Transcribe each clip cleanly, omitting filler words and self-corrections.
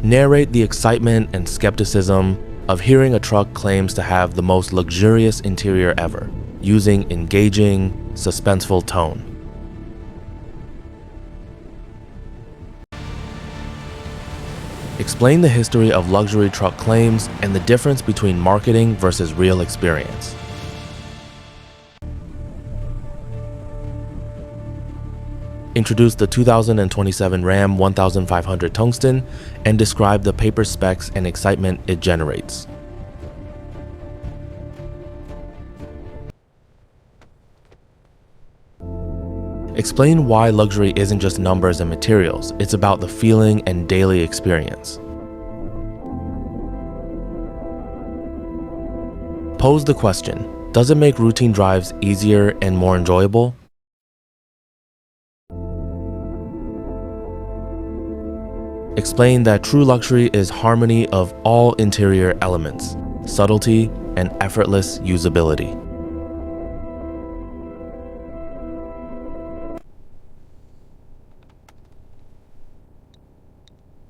Narrate the excitement and skepticism of hearing a truck claims to have the most luxurious interior ever, using engaging, suspenseful tone. Explain the history of luxury truck claims and the difference between marketing versus real experience. Introduce the 2027 Ram 1500 Tungsten and describe the paper specs and excitement it generates. Explain why luxury isn't just numbers and materials, it's about the feeling and daily experience. Pose the question, does it make routine drives easier and more enjoyable? Explain that true luxury is harmony of all interior elements, subtlety, and effortless usability.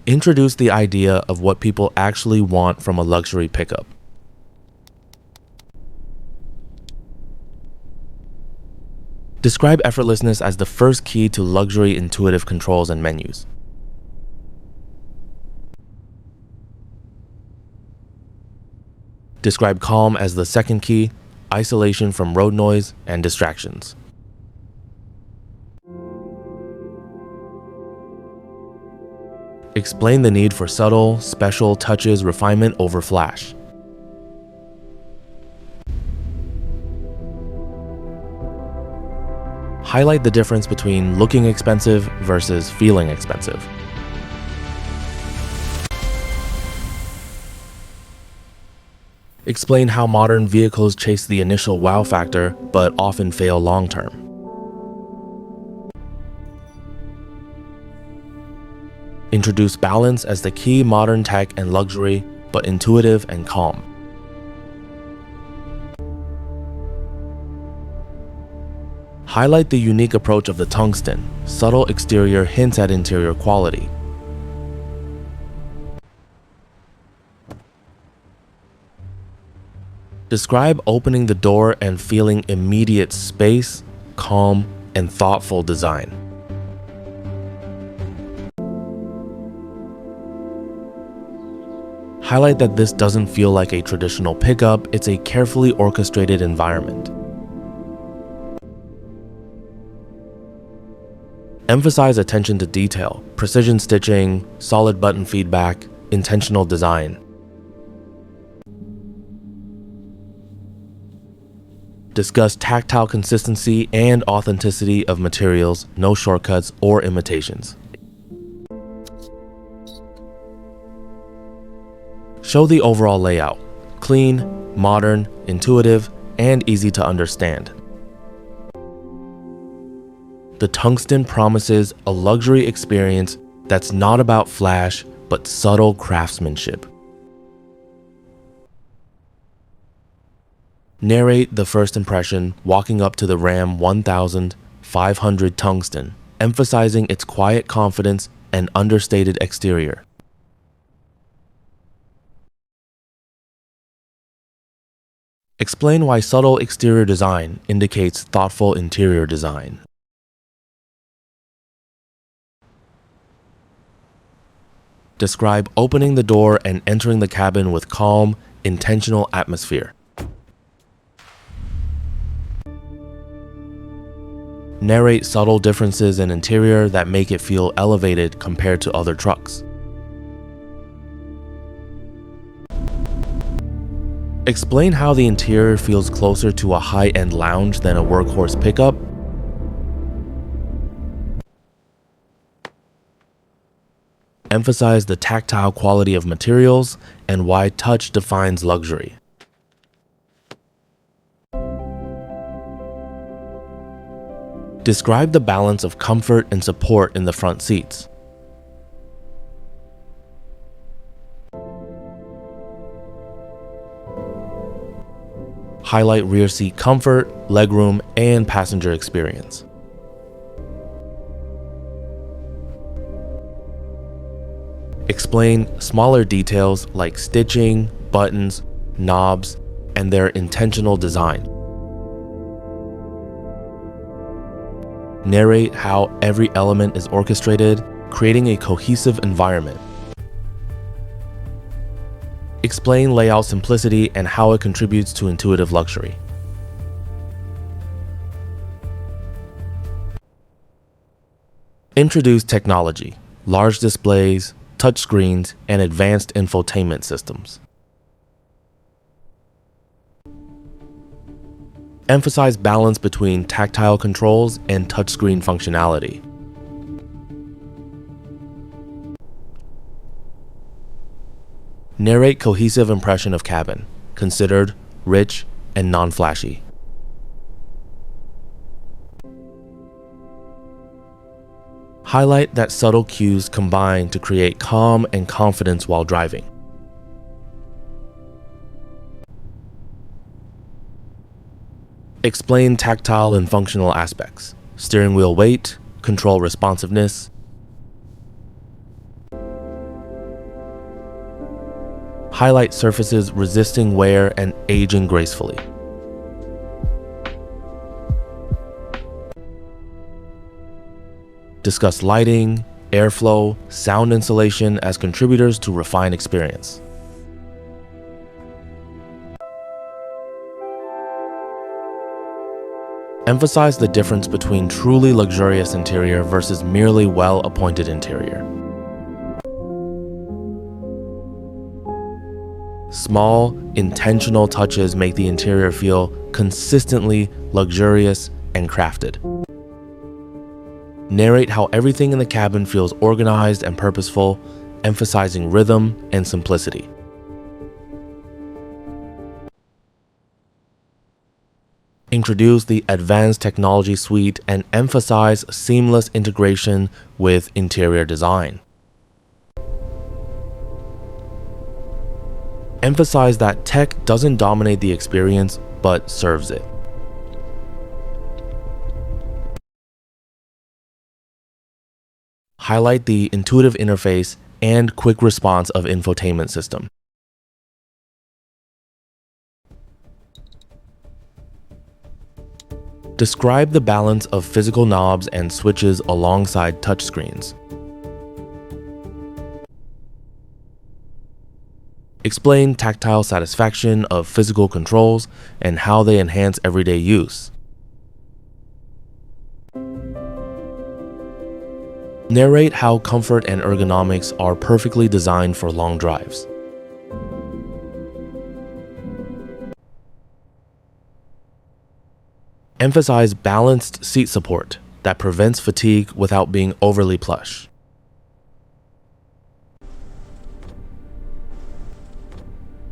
Introduce the idea of what people actually want from a luxury pickup. Describe effortlessness as the first key to luxury intuitive controls and menus. Describe calm as the second key, isolation from road noise and distractions. Explain the need for subtle, special touches refinement over flash. Highlight the difference between looking expensive versus feeling expensive. Explain how modern vehicles chase the initial wow factor, but often fail long-term. Introduce balance as the key modern tech and luxury, but intuitive and calm. Highlight the unique approach of the Tungsten. Subtle exterior hints at interior quality. Describe opening the door and feeling immediate space, calm, and thoughtful design. Highlight that this doesn't feel like a traditional pickup, it's a carefully orchestrated environment. Emphasize attention to detail, precision stitching, solid button feedback, intentional design. Discuss tactile consistency and authenticity of materials, no shortcuts or imitations. Show the overall layout, clean, modern, intuitive, and easy to understand. The Tungsten promises a luxury experience that's not about flash, but subtle craftsmanship. Narrate the first impression walking up to the Ram 1500 Tungsten, emphasizing its quiet confidence and understated exterior. Explain why subtle exterior design indicates thoughtful interior design. Describe opening the door and entering the cabin with calm, intentional atmosphere. Narrate subtle differences in interior that make it feel elevated compared to other trucks. Explain how the interior feels closer to a high-end lounge than a workhorse pickup. Emphasize the tactile quality of materials and why touch defines luxury. Describe the balance of comfort and support in the front seats. Highlight rear seat comfort, legroom, and passenger experience. Explain smaller details like stitching, buttons, knobs, and their intentional design. Narrate how every element is orchestrated, creating a cohesive environment. Explain layout simplicity and how it contributes to intuitive luxury. Introduce technology, large displays, touchscreens, and advanced infotainment systems. Emphasize balance between tactile controls and touchscreen functionality. Narrate cohesive impression of cabin, considered, rich, and non-flashy. Highlight that subtle cues combine to create calm and confidence while driving. Explain tactile and functional aspects, steering wheel weight, control responsiveness. Highlight surfaces resisting wear and aging gracefully. Discuss lighting, airflow, sound insulation as contributors to refine experience. Emphasize the difference between truly luxurious interior versus merely well-appointed interior. Small, intentional touches make the interior feel consistently luxurious and crafted. Narrate how everything in the cabin feels organized and purposeful, emphasizing rhythm and simplicity. Introduce the advanced technology suite and emphasize seamless integration with interior design. Emphasize that tech doesn't dominate the experience, but serves it. Highlight the intuitive interface and quick response of infotainment system. Describe the balance of physical knobs and switches alongside touchscreens. Explain tactile satisfaction of physical controls and how they enhance everyday use. Narrate how comfort and ergonomics are perfectly designed for long drives. Emphasize balanced seat support that prevents fatigue without being overly plush.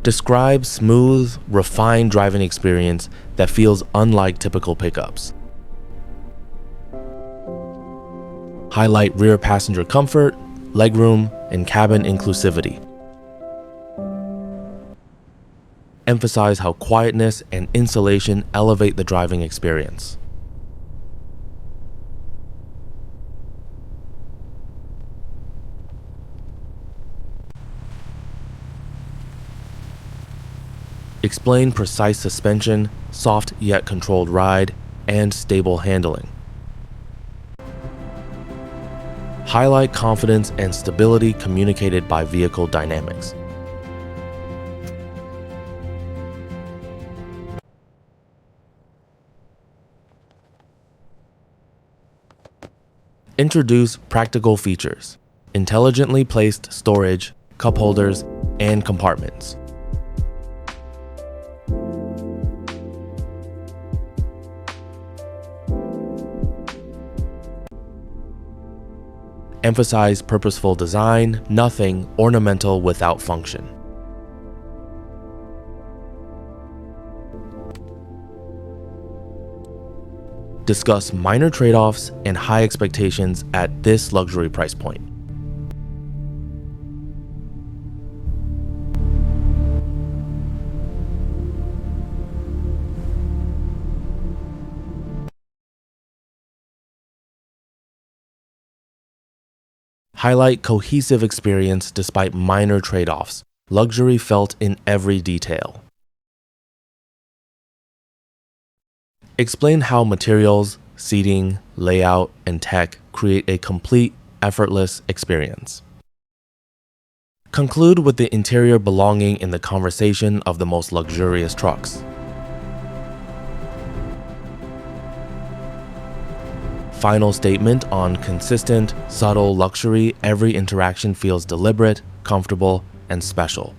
Describe smooth, refined driving experience that feels unlike typical pickups. Highlight rear passenger comfort, legroom, and cabin inclusivity. Emphasize how quietness and insulation elevate the driving experience. Explain precise suspension, soft yet controlled ride, and stable handling. Highlight confidence and stability communicated by vehicle dynamics. Introduce practical features, intelligently placed storage, cup holders, and compartments. Emphasize purposeful design, nothing ornamental without function. Discuss minor trade-offs and high expectations at this luxury price point. Highlight cohesive experience despite minor trade-offs. Luxury felt in every detail. Explain how materials, seating, layout, and tech create a complete, effortless experience. Conclude with the interior belonging in the conversation of the most luxurious trucks. Final statement on consistent, subtle luxury. Every interaction feels deliberate, comfortable, and special.